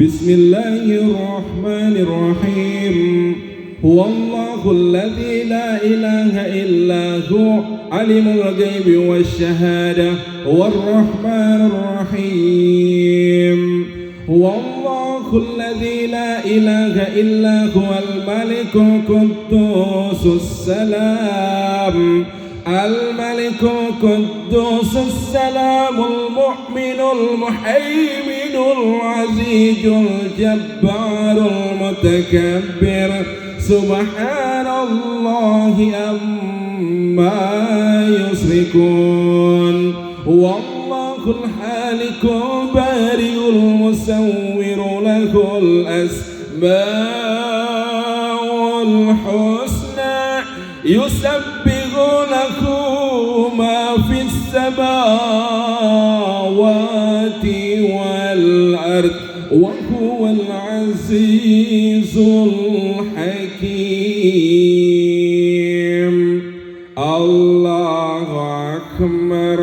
بسم الله الرحمن الرحيم. هو الله الذي لا إله إلا هو عالم الغيب والشهادة هو الرحمن الرحيم. هو الله الذي لا إله إلا هو الملك القدوس السلام الملك القدوس السلام المؤمن المهيمن العزيز الجبار المتكبر سبحان الله عما يشركون. هو الله الخالق البارئ المصور له الأسماء الحسنى يسبح له ما في السماوات والأرض وهو العزيز الحكيم. الله أكبر.